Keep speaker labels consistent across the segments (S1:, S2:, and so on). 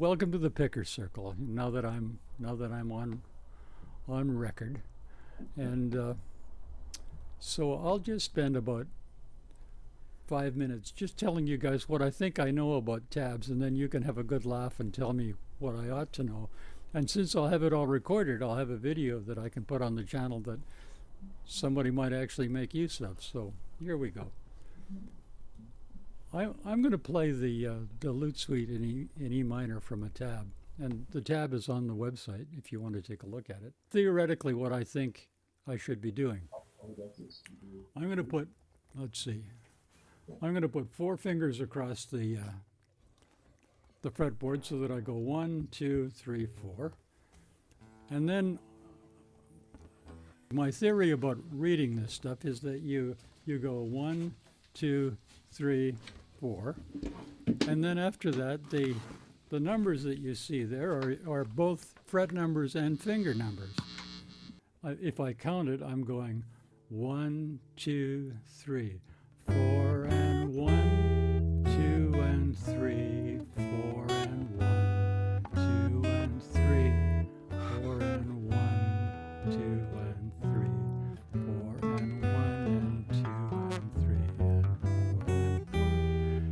S1: Welcome to the Picker Circle. Now that I'm on record, and so I'll just spend about 5 minutes just telling you guys what I think I know about tabs, and then you can have a good laugh and tell me what I ought to know. And since I'll have it all recorded, I'll have a video that I can put on the channel that somebody might actually make use of. So here we go. I'm going to play the Lute Suite in E minor from a tab, and the tab is on the website if you want to take a look at it. Theoretically, what I think I should be doing. I'm going to put, let's see, I'm going to put four fingers across the fretboard so that I go 1, 2, 3, 4, and then my theory about reading this stuff is that you go 1, 2, 3, 4, and then after that the numbers that you see there are both fret numbers and finger numbers. If I count it, I'm going 1, 2, 3, 4 and 1, 2 and 3, 4 and 1, 2 and 3, 4 and 1, 2 and 3, 4 and 1 and 2 and 3 and 4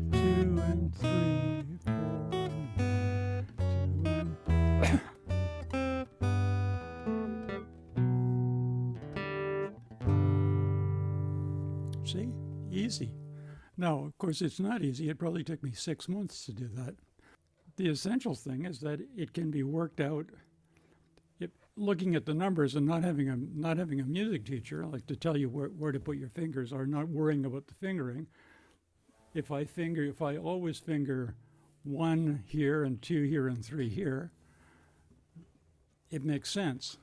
S1: and 2 and 3, 4 and 2 and see? Easy. Now, of course, it's not easy. It probably took me 6 months to do that. The essential thing is that it can be worked out looking at the numbers and not having a music teacher like to tell you where to put your fingers, or not worrying about the fingering. If I always finger 1 here and 2 here and 3 here, it makes sense.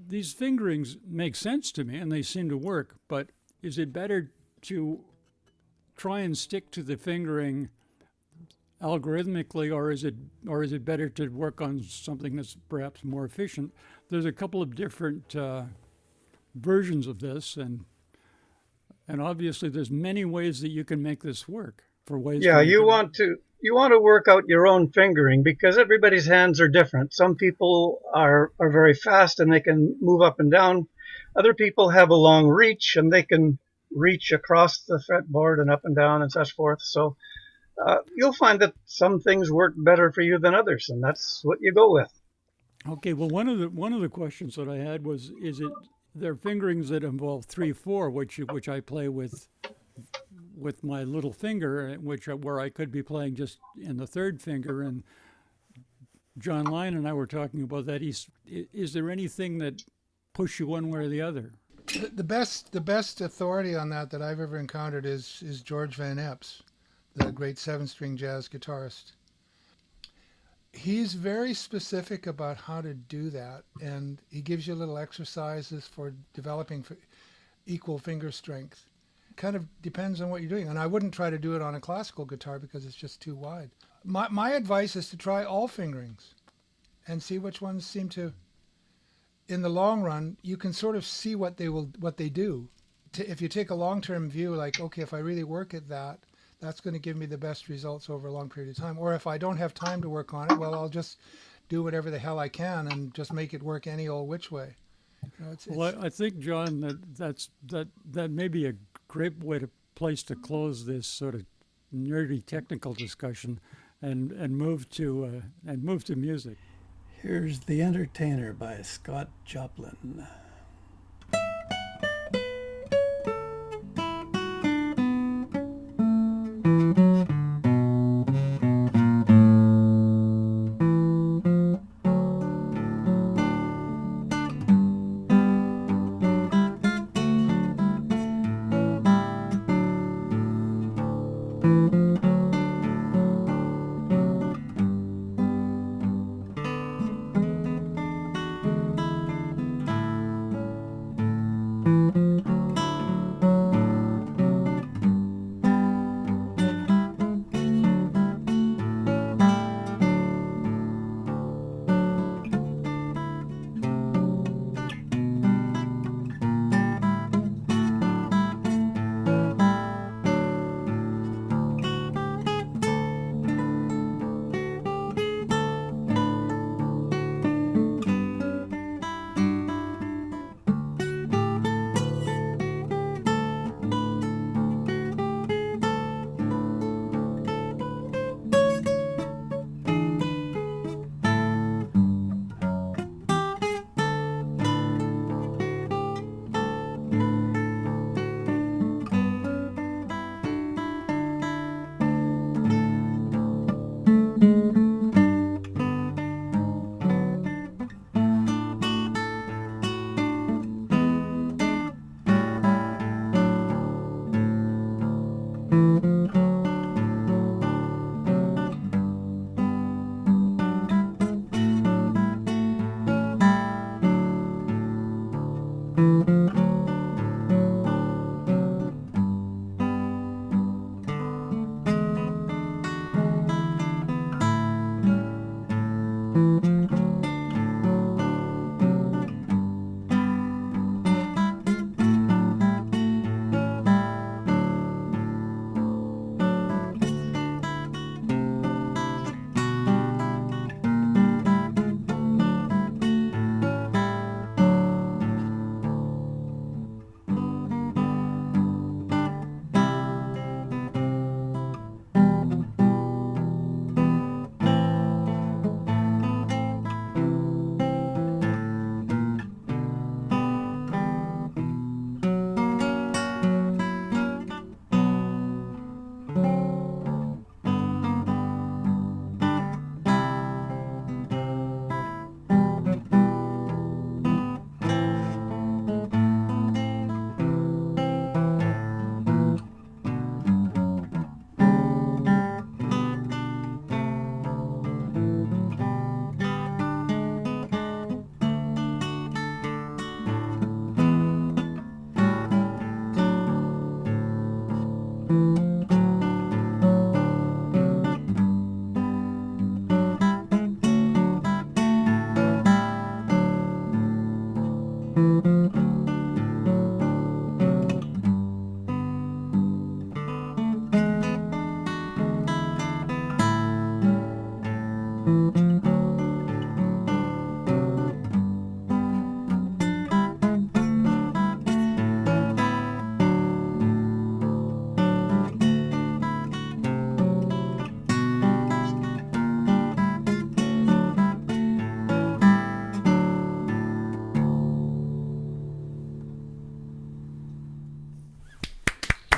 S1: These fingerings make sense to me and they seem to work, but is it better to try and stick to the fingering algorithmically, or is it better to work on something that's perhaps more efficient? There's a couple of different versions of this, and obviously there's many ways that you can make this work.
S2: Yeah, you want to work out your own fingering because everybody's hands are different. Some people are very fast and they can move up and down. Other people have a long reach and they can reach across the fretboard and up and down and such forth. So you'll find that some things work better for you than others, and that's what you go with.
S1: Okay, well, one of the questions that I had was, is it there are fingerings that involve 3/4, which I play with my little finger, where I could be playing just in the third finger. And John Lyon and I were talking about that. Is there anything that push you one way or the other?
S3: The best authority on that I've ever encountered is George Van Epps, the great 7-string jazz guitarist. He's very specific about how to do that, and he gives you little exercises for developing equal finger strength. Kind of depends on what you're doing, and I wouldn't try to do it on a classical guitar because it's just too wide. My advice is to try all fingerings and see which ones seem to, in the long run, you can sort of see what they do. If you take a long-term view, like, okay, if I really work at that, that's going to give me the best results over a long period of time. Or if I don't have time to work on it, well, I'll just do whatever the hell I can and just make it work any old which way.
S1: Well, I think, John, that may be a great place to close this sort of nerdy technical discussion, and move to music.
S4: Here's The Entertainer by Scott Joplin.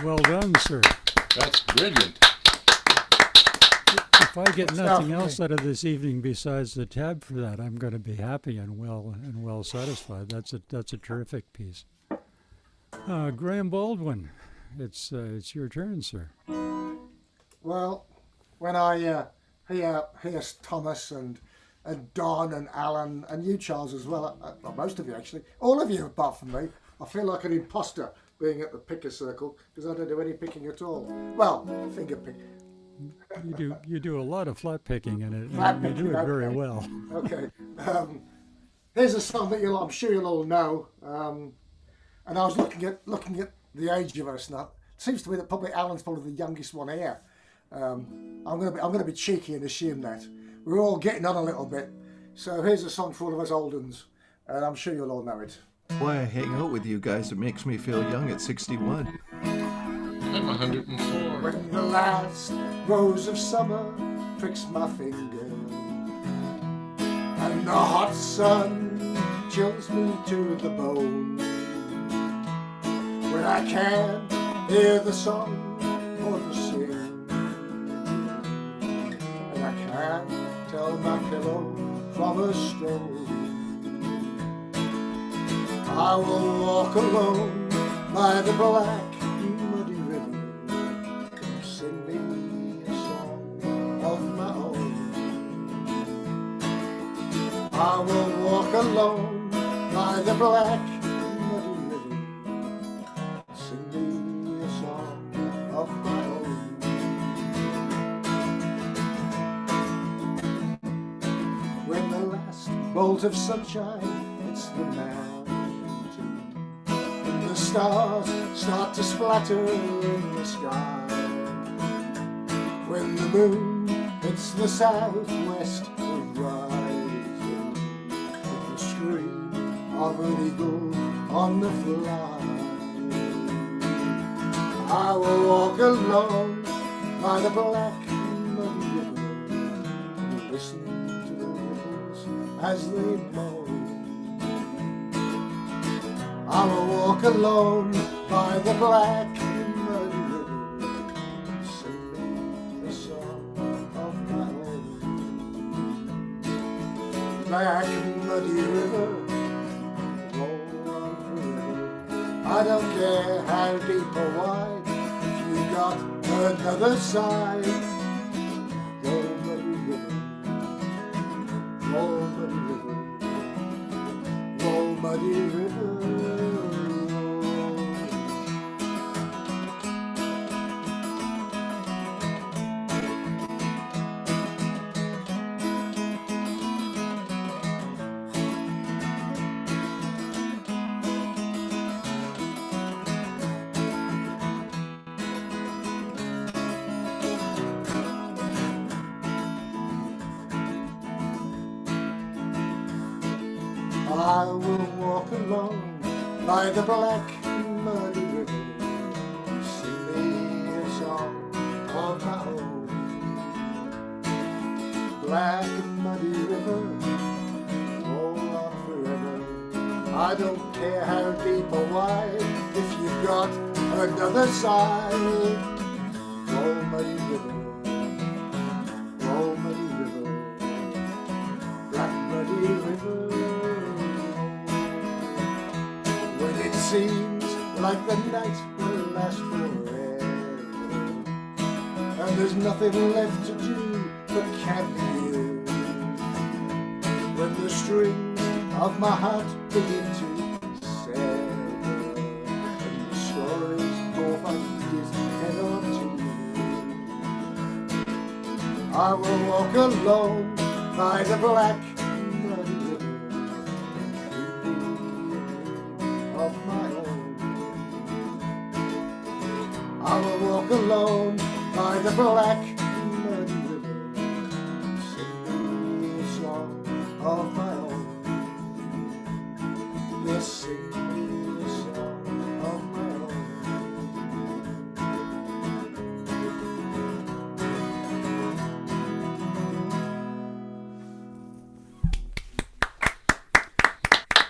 S1: Well done, sir.
S5: That's brilliant.
S1: If I get nothing
S3: Definitely.
S1: else out of this evening besides the tab for that, I'm going to be happy and well satisfied. That's a terrific piece. Graham Baldwin, it's your turn, sir.
S6: Well, when I hear Thomas and Don and Alan and you, Charles, as well, well, most of you actually, all of you apart from me, I feel like an imposter being at the picker circle because I don't do any picking at all. Well, finger pick.
S1: You do a lot of flat picking in it,
S6: Flat
S1: and you do
S6: picking,
S1: it very
S6: okay.
S1: well.
S6: Okay. Here's a song that I'm sure you'll all know. And I was looking at the age of us now. It seems to me that probably Alan's probably the youngest one here. I'm gonna be cheeky and assume that we're all getting on a little bit. So here's a song for all of us old uns, and I'm sure you'll all know it.
S7: Why I hang out with you guys, it makes me feel young at 61.
S5: I'm 104.
S6: When the last rose of summer pricks my finger, and the hot sun chills me to the bone, when I can't hear the song or the sing, and I can't tell my pillow from a stone, I will walk alone by the black muddy river, sing me a song of my own. I will walk alone by the black muddy river, sing me a song of my own. When the last bolt of sunshine hits the mountain, when the stars start to splatter in the sky, when the moon hits the southwest horizon, with the scream of an eagle on the fly, I will walk alone by the black muddy river and listen to the ripples as they moan. I will walk alone by the black muddy river, sing me a song of my own. Black muddy river, roll on forever. I don't care how deep or wide, if you got another side. Roll muddy river, roll muddy river, roll muddy river. I will walk alone by the black muddy river, sing me a song of my own. Black muddy river, roll on forever. I don't care how deep or wide, if you've got another side. Roll muddy river, roll muddy river, black muddy river. When it seems like the night will last forever, and there's nothing left to do but carry you. When the strings of my heart begin to sever, and the stories go from his head on to you, I will walk alone by the black muddy river of my own. I will walk alone by the black muddy river, sing me a song of my own. Yes, sing me a song of my own.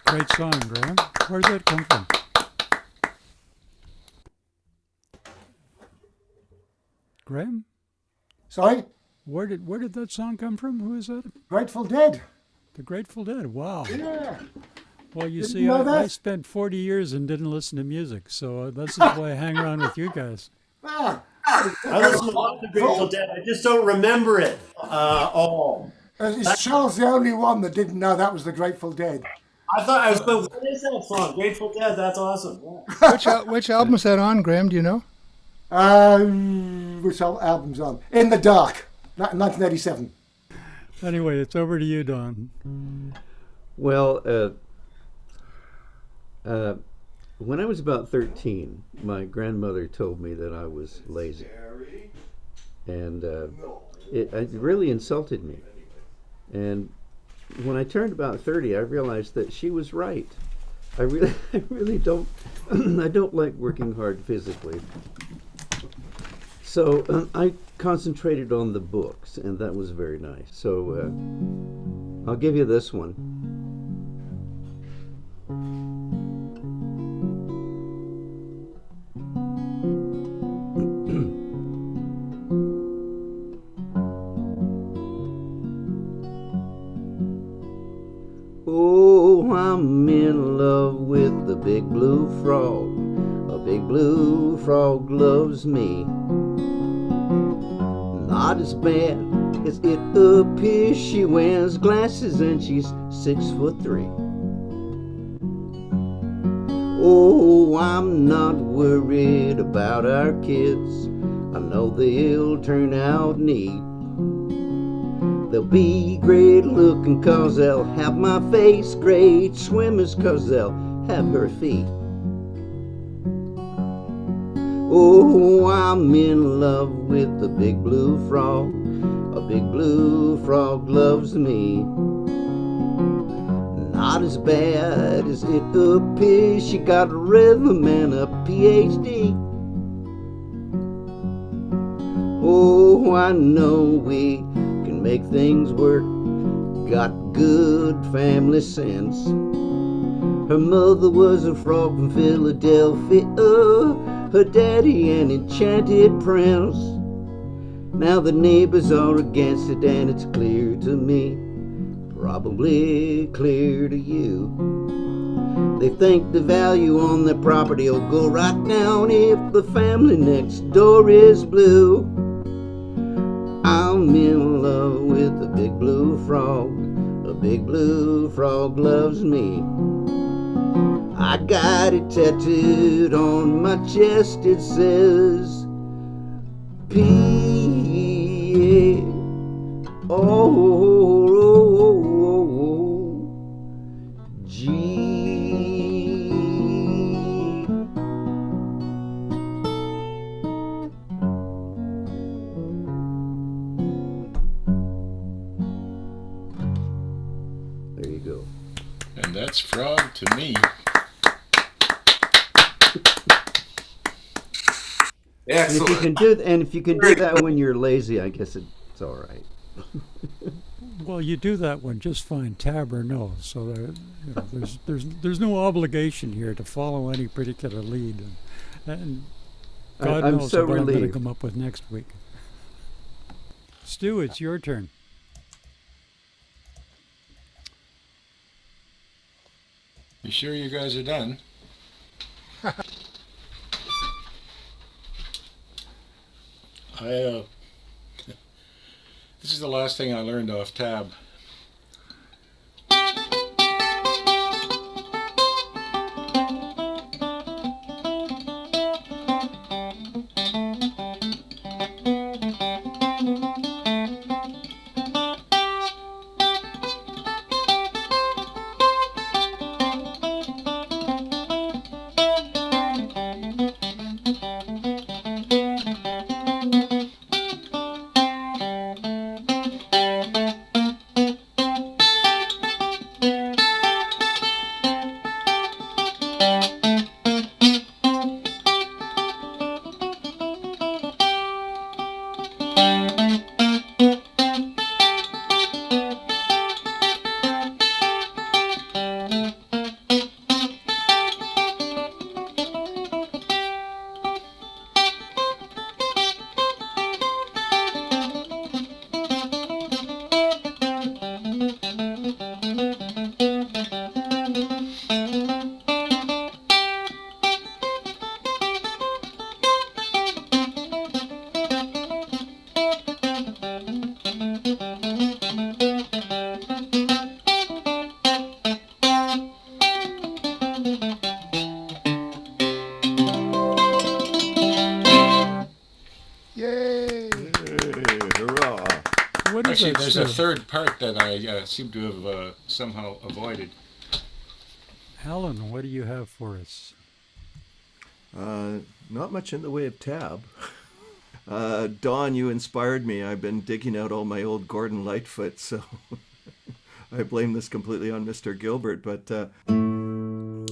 S1: Great song, Graham. Where did that come from? Graham?
S6: Sorry?
S1: Where did that song come from? Who is that?
S6: Grateful Dead.
S1: The Grateful Dead. Wow.
S6: Yeah.
S1: Well, you
S6: Didn't
S1: see,
S6: know
S1: I
S6: that?
S1: spent 40 years and didn't listen to music, so that's why I hang around with you guys.
S6: Ah,
S8: I listen to a lot of the Grateful Dead. I just don't remember it all.
S6: is Charles the only one that didn't know that was the Grateful Dead?
S8: I thought I was going, what is that song? Grateful Dead, that's awesome. Yeah.
S3: Which album is that on, Graham? Do you know?
S6: Which album's on? In the Dark, 1987.
S1: Anyway, it's over to you, Don.
S9: Well, when I was about 13, my grandmother told me that I was lazy. And it really insulted me. And when I turned about 30, I realized that she was right. I really don't, I don't like working hard physically. So I concentrated on the books, and that was very nice. So I'll give you this one. Oh, I'm in love with the big blue frog. A big blue frog loves me. Not as bad as it appears. She wears glasses and she's 6'3". Oh, I'm not worried about our kids. I know they'll turn out neat. They'll be great looking 'cause they'll have my face, great swimmers 'cause they'll have her feet. Oh, I'm in love with the big blue frog. A big blue frog loves me. Not as bad as it appears. She got a rhythm and a PhD. Oh, I know we can make things work. Got good family sense. Her mother was a frog from Philadelphia. Her daddy an enchanted prince. Now the neighbors are against it and it's clear to me, probably clear to you. They think the value on their property will go right down if the family next door is blue. I'm in love with a big blue frog. A big blue frog loves me. I got it tattooed on my chest. It says P-A-O-G. There you go.
S5: And that That's frog to me.
S9: And if you can do that when you're lazy, I guess it's all right.
S1: Well, you do that one just fine, tab or no. So there's no obligation here to follow any particular lead, and God
S9: I'm
S1: knows
S9: so
S1: what I'm going to
S9: relieved.
S1: come up with next week. Stu, it's your turn.
S5: You sure you guys are done? I this is the last thing I learned off tab.
S3: Yay!
S7: Hurrah.
S1: What is
S5: Actually,
S1: that,
S5: there's a
S1: Stu?
S5: third part that I seem to have somehow avoided.
S1: Alan, what do you have for us?
S7: Not much in the way of tab. Don, you inspired me. I've been digging out all my old Gordon Lightfoot, so I blame this completely on Mr. Gilbert. But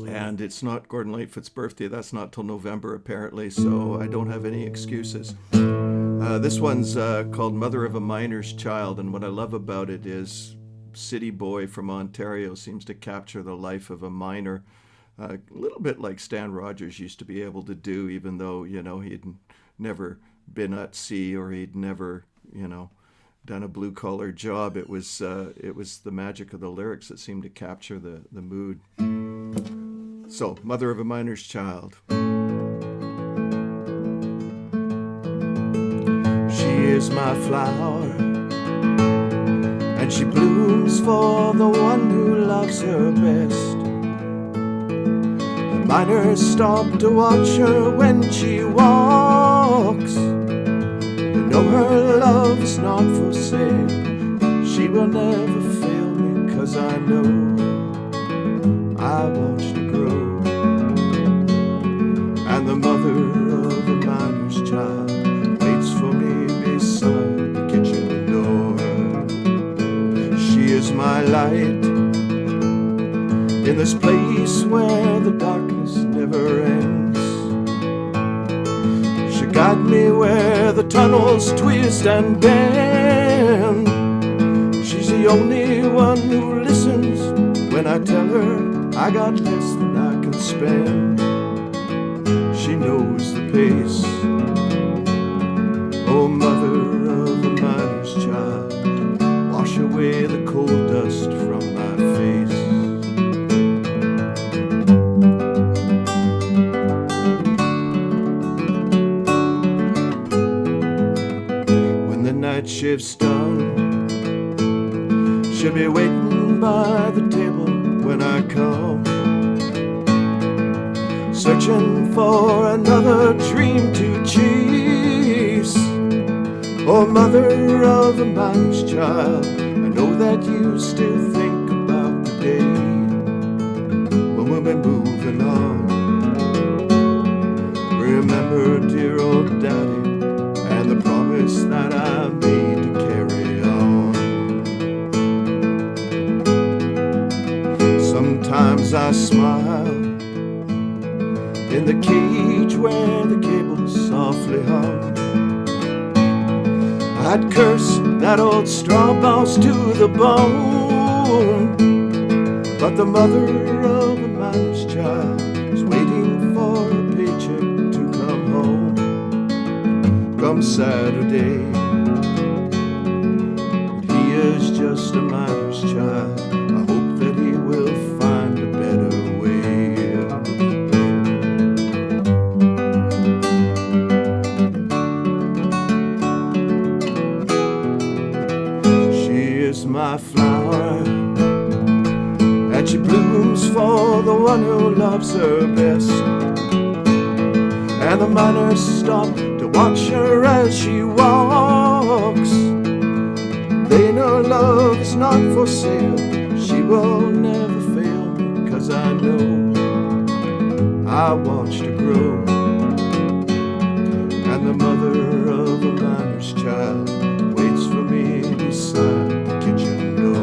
S7: and it's not Gordon Lightfoot's birthday. That's not till November, apparently, so I don't have any excuses. This one's called Mother of a Miner's Child, and what I love about it is city boy from Ontario seems to capture the life of a miner, a little bit like Stan Rogers used to be able to do, even though, you know, he'd never been at sea or he'd never, you know, done a blue-collar job. It was the magic of the lyrics that seemed to capture the mood. So, Mother of a Miner's Child. She is my flower, and she blooms for the one who loves her best. The miners stop to watch her when she walks. They know her love is not for sale. She will never fail me, 'cause I know I watched her grow. And the mother of a miner's child waits for me beside the kitchen door. She is my light in this place where the darkness never ends. She guide me where the tunnels twist and bend. She's the only one who listens when I tell her I got less than I can spend. She knows the pace. Oh, mother of a miner's child, wash away the coal dust from my face. When the night shift's done, she'll be waiting by the table when I come, searching for another dream to chase. Oh, mother of a miner's child, I know that you still think about the day when we'll be moving on. Remember dear old daddy and the promise that I made to carry on. Sometime my smile in the cage where the cables softly hum. I'd curse that old straw boss to the bone, but the mother of a miner's child is waiting for a paycheck to come home. Come Saturday, he is just a miner's child. I hope that he will find a better way. My flower, and she blooms for the one who loves her best. And the miners stop to watch her as she walks. They know love is not for sale. She will never fail, 'cause I know I watched her grow. And the mother of a miner's child waits for me beside the kitchen door.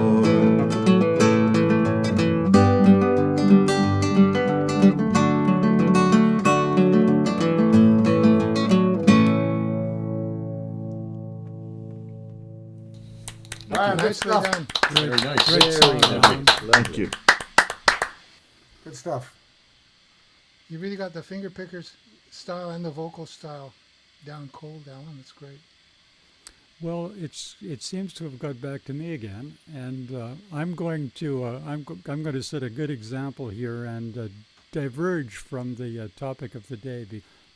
S6: Brian, good
S3: Nicely
S6: stuff.
S3: done.
S5: Very nice.
S1: Great song.
S7: Thank you.
S6: Good stuff.
S3: You really got the finger pickers style and the vocal style down cold, Alan. That's great.
S1: Well, it seems to have got back to me again, and I'm going to set a good example here and diverge from the topic of the day.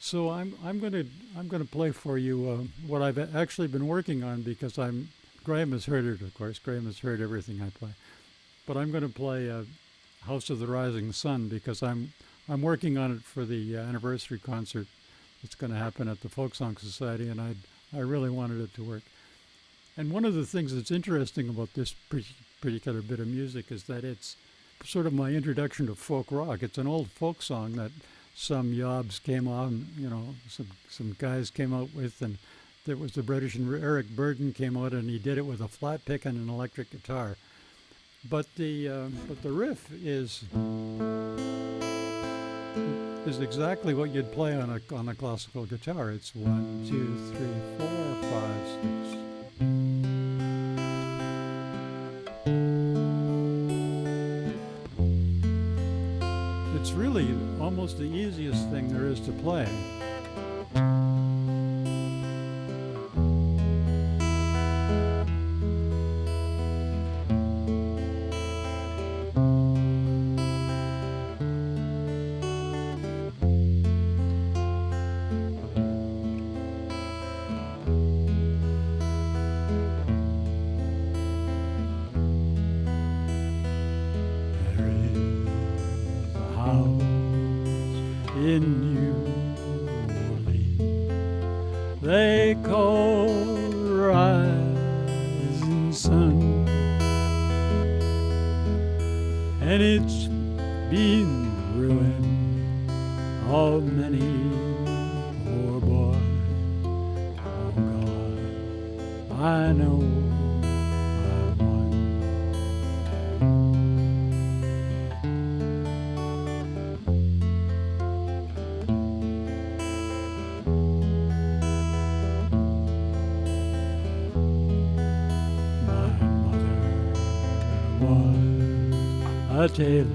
S1: So I'm going to play for you what I've actually been working on, because Graham has heard it, of course. Graham has heard everything I play, but I'm going to play "House of the Rising Sun" because I'm working on it for the anniversary concert that's going to happen at the Folk Song Society, and I really wanted it to work. And one of the things that's interesting about this particular bit of music is that it's sort of my introduction to folk rock. It's an old folk song that some yobs came on, some guys came out with, and there was the British, and Eric Burden came out and he did it with a flat pick and an electric guitar. But the riff is exactly what you'd play on a classical guitar. It's 1, 2, 3, 4, 5, 6. It's really almost the easiest thing there is to play. In New Orleans, they call the rising sun, and it's been the ruin of many poor boy. Oh God, I know I'm one. A tailor,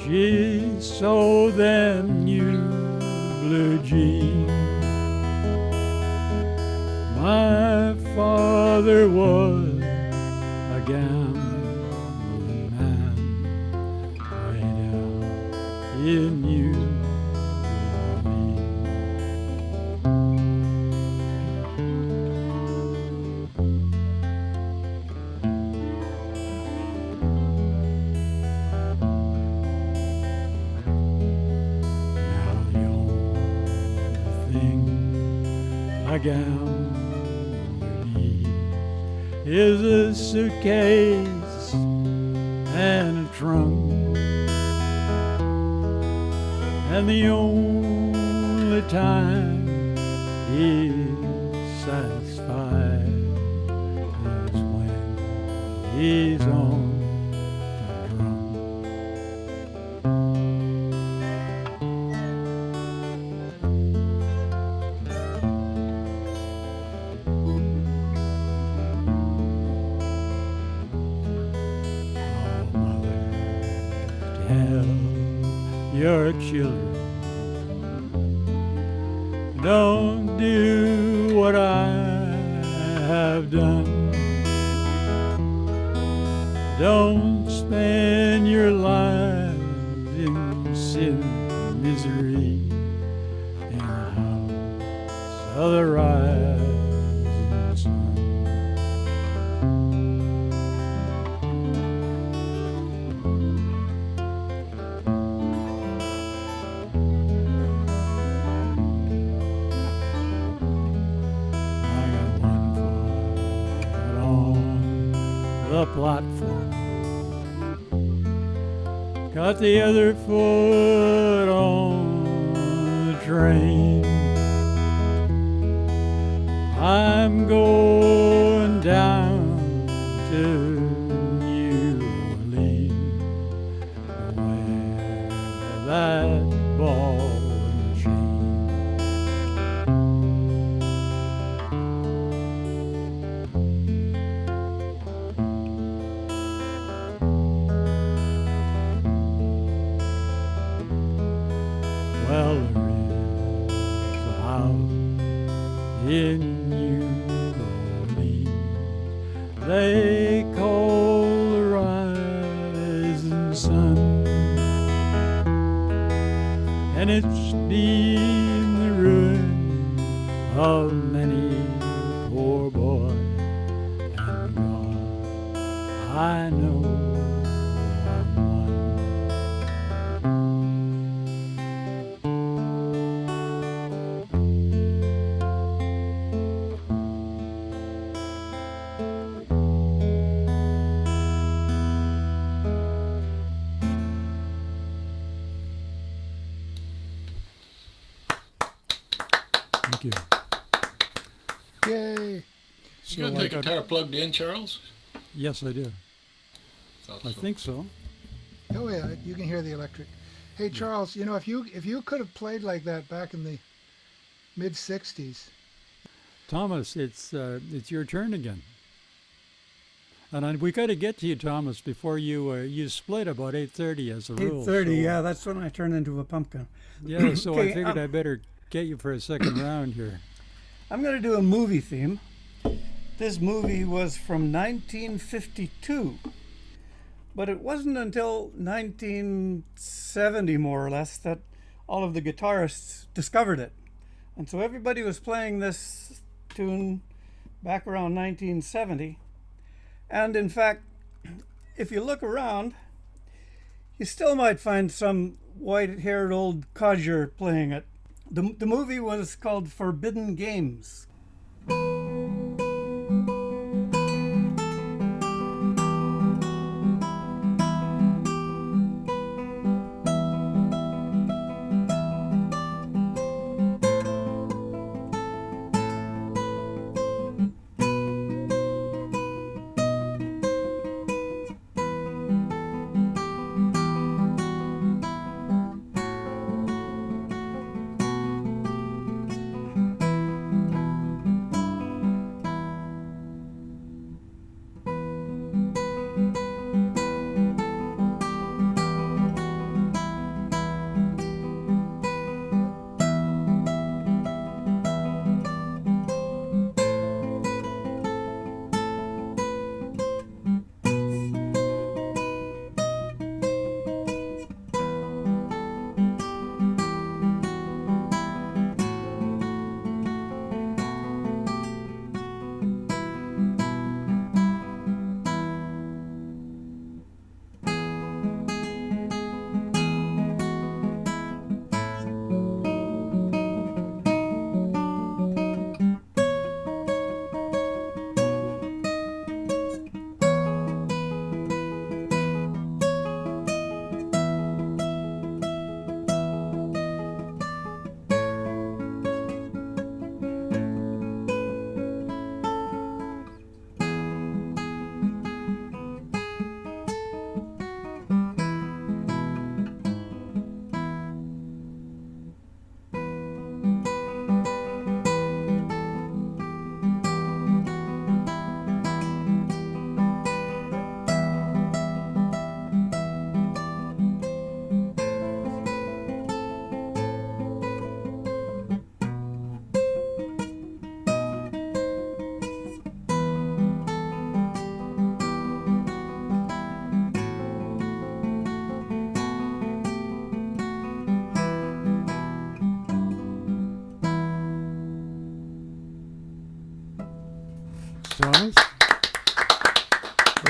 S1: she sewed them new blue jeans. My father was a gambling man way down in New a gambler needs is a suitcase and a trunk, and the only time he's satisfied is when he's on the your children. Don't do what I have done. Don't spend your life in sin and misery in the house of the rising sun. I got one foot on the platform, got the other foot on the train. I'm going down to New Orleans, where that ball and chain. Well, there is a house in New Orleans they call the rising sun, and it's been the ruin of many poor boy and God, I know I'm one. Thank you.
S3: Yay!
S5: You got the guitar plugged in, Charles?
S1: Yes, I do.
S5: Thought
S1: I
S5: so.
S1: think so.
S3: Oh yeah, you can hear the electric. Hey Charles, you know if you could have played like that back in the mid '60s.
S1: Thomas, it's your turn again. And we got to get to you, Thomas, before you split about 8:30 as a rule.
S4: 8:30,
S1: so-
S4: yeah, that's when I turn into a pumpkin.
S1: Yeah, so I
S4: Okay,
S1: figured I better get you for a second round here.
S4: I'm going to do a movie theme. This movie was from 1952, but it wasn't until 1970, more or less, that all of the guitarists discovered it. And so everybody was playing this tune back around 1970. And in fact, if you look around, you still might find some white-haired old codger playing it. The movie was called Forbidden Games.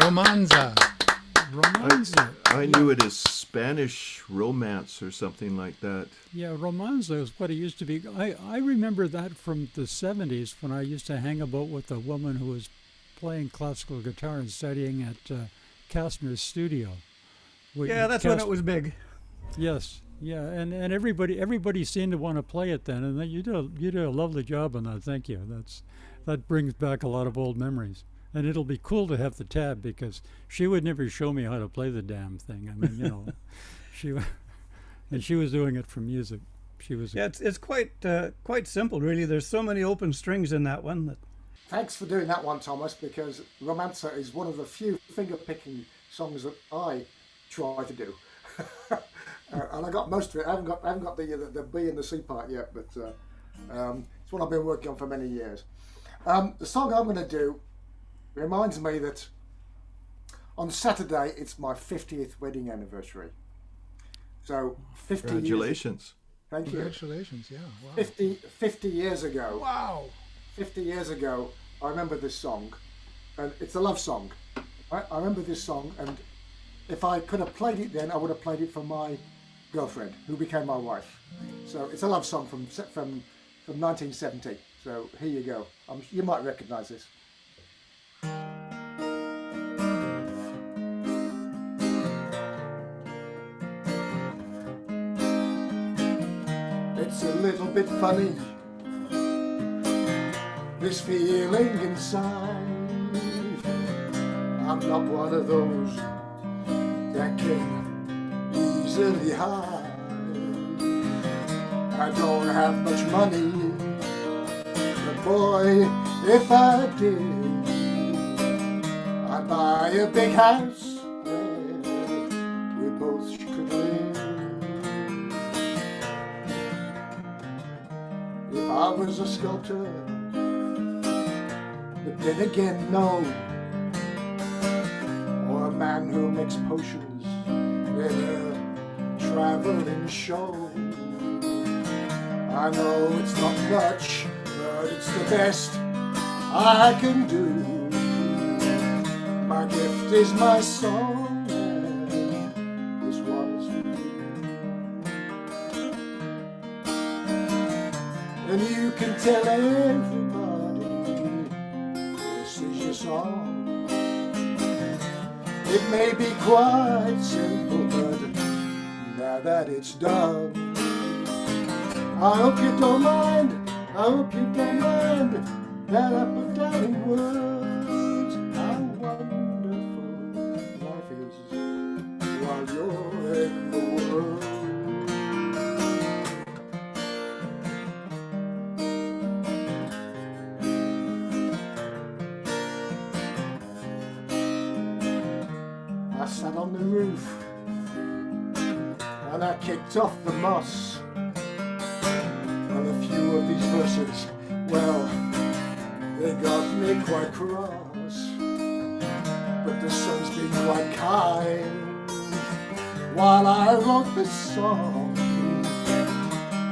S3: Romanza.
S1: Romanza.
S7: I knew it as Spanish romance or something like that.
S1: Yeah, romanza is what it used to be. I remember that from the 70s when I used to hang about with a woman who was playing classical guitar and studying at Kastner's studio.
S4: Yeah, that's when it was big.
S1: Yes, yeah, and everybody seemed to want to play it then, and you did a lovely job on that. Thank you. That brings back a lot of old memories, and it'll be cool to have the tab because she would never show me how to play the damn thing. I mean, she was doing it for music. She was.
S4: Yeah, it's quite simple, really. There's so many open strings in that one that.
S6: Thanks for doing that one, Thomas, because Romanza is one of the few finger-picking songs that I try to do. And I got most of it. I haven't got the B and the C part yet, but it's one I've been working on for many years. The song I'm going to do reminds me that on Saturday it's my 50th wedding anniversary. So 50
S7: Congratulations.
S6: Years, thank you.
S3: Congratulations, yeah. Wow.
S6: 50 years ago.
S3: Wow.
S6: 50 years ago, I remember this song, and it's a love song. I remember this song, and if I could have played it then, I would have played it for my girlfriend, who became my wife. So it's a love song from 1970. So here you go. You might recognise this. It's a little bit funny, this feeling inside. I'm not one of those that can easily hide. I don't have much money, but boy, if I did, I'd buy a big house where we both could live. If I was a sculptor, but then again, no. Or a man who makes potions in a traveling show. I know it's not much, but it's the best I can do. My gift is my song, and this one is for you. And you can tell everybody this is your song. It may be quite simple, but now that it's done, I hope you don't mind, I hope you don't mind that I put down in words how wonderful life is while you're in the world. I sat on the roof and I kicked off the moss. And a few of these verses, well, they got me quite cross. But the sun's been quite kind while I wrote this song.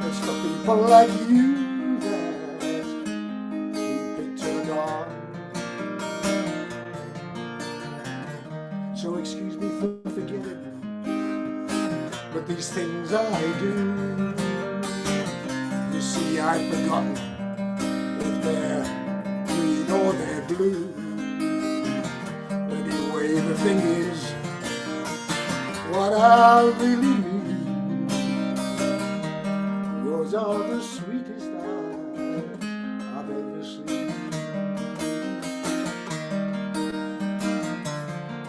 S6: It's for people like you that keep it turned on. So excuse me for forgetting, but these things I do. You see, I've forgotten if they're green or they're blue. Anyway, the thing is, what I really need, yours are the sweetest eyes I've ever seen.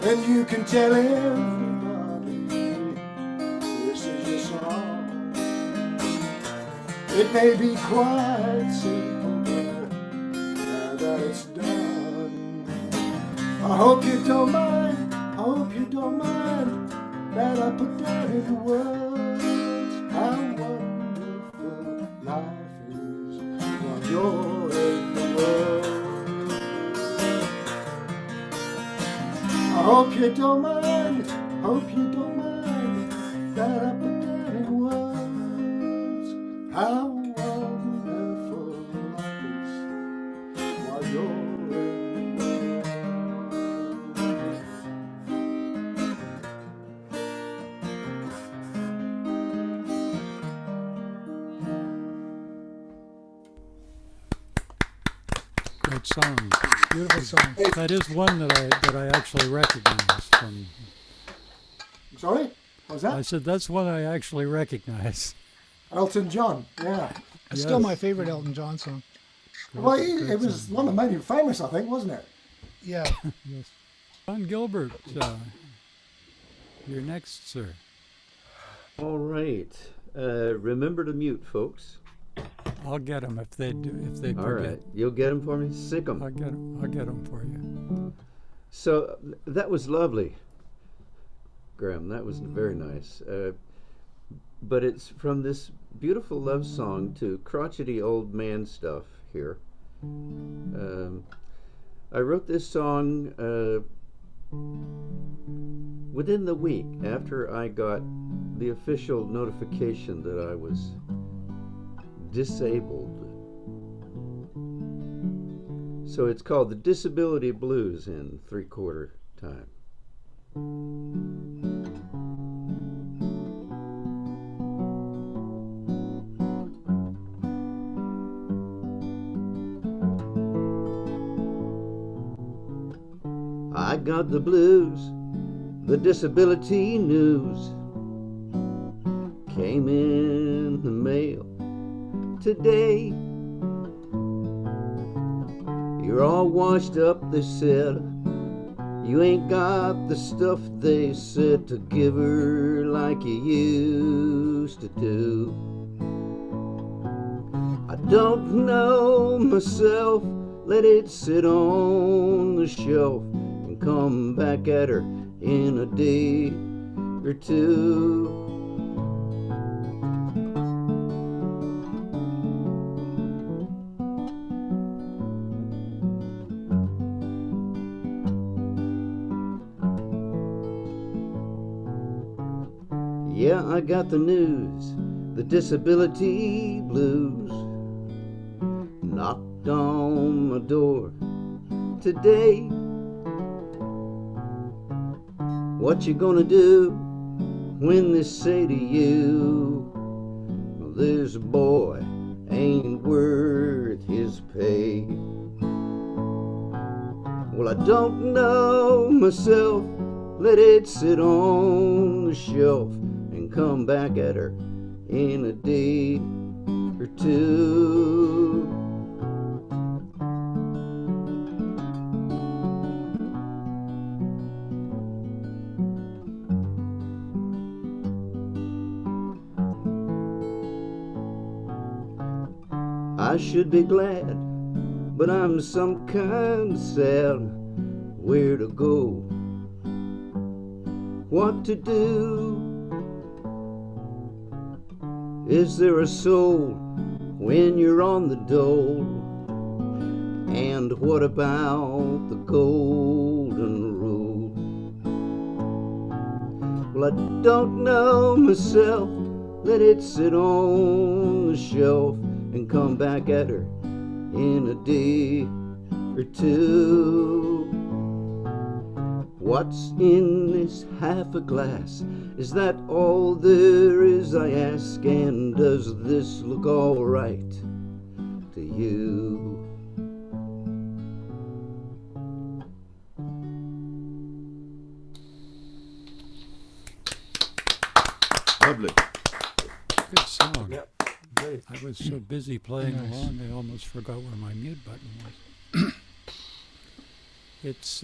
S6: And you can tell everybody this is your song. It may be quite simple, but now that it's done, I hope you don't mind, I hope you don't mind that I put down in words how wonderful life is while you're in the world. I hope you don't mind, hope you don't mind that I put down in words how wonderful life is while you're in the world.
S1: great songs.
S3: Beautiful song.
S1: That is one that I actually recognize from.
S6: Sorry? What was
S1: I
S6: that?
S1: said that's one I actually recognize.
S6: Elton John, yeah.
S3: It's still
S1: Yes.
S3: my favorite Elton John song.
S6: Well, it was one that made him famous, I think, wasn't it?
S3: Yeah.
S1: Yes. John Gilbert, you're next, sir.
S9: All right. Remember to mute, folks.
S1: I'll get them if they do. If they
S9: All
S1: forget.
S9: right. You'll get them for me? Sick 'em.
S1: I'll get them for you.
S9: So that was lovely, Graham. That was very nice. But it's from this beautiful love song to crotchety old man stuff here. I wrote this song within the week after I got the official notification that I was disabled. So it's called the Disability Blues in 3/4 time. I got the blues, the disability news came in the mail today. You're all washed up, they said. You ain't got the stuff, they said, to give her like you used to do. I don't know myself, let it sit on the shelf and come back at her in a day or two. Yeah, I got the news, the disability blues knocked on my door today. What you gonna do when they say to you, this boy ain't worth his pay? Well, I don't know myself, let it sit on the shelf and come back at her in a day or two. I should be glad, but I'm some kind of sad. Where to go? What to do? Is there a soul when you're on the dole? And what about the golden rule? Well, I don't know myself, let it sit on the shelf and come back at her in a day or two. What's in this half a glass? Is that all there is, I ask? And does this look all right to you?
S7: Lovely.
S1: Good song.
S6: Yep. Great.
S1: I was so busy playing
S3: Nice.
S1: along, I almost forgot where my mute button was. It's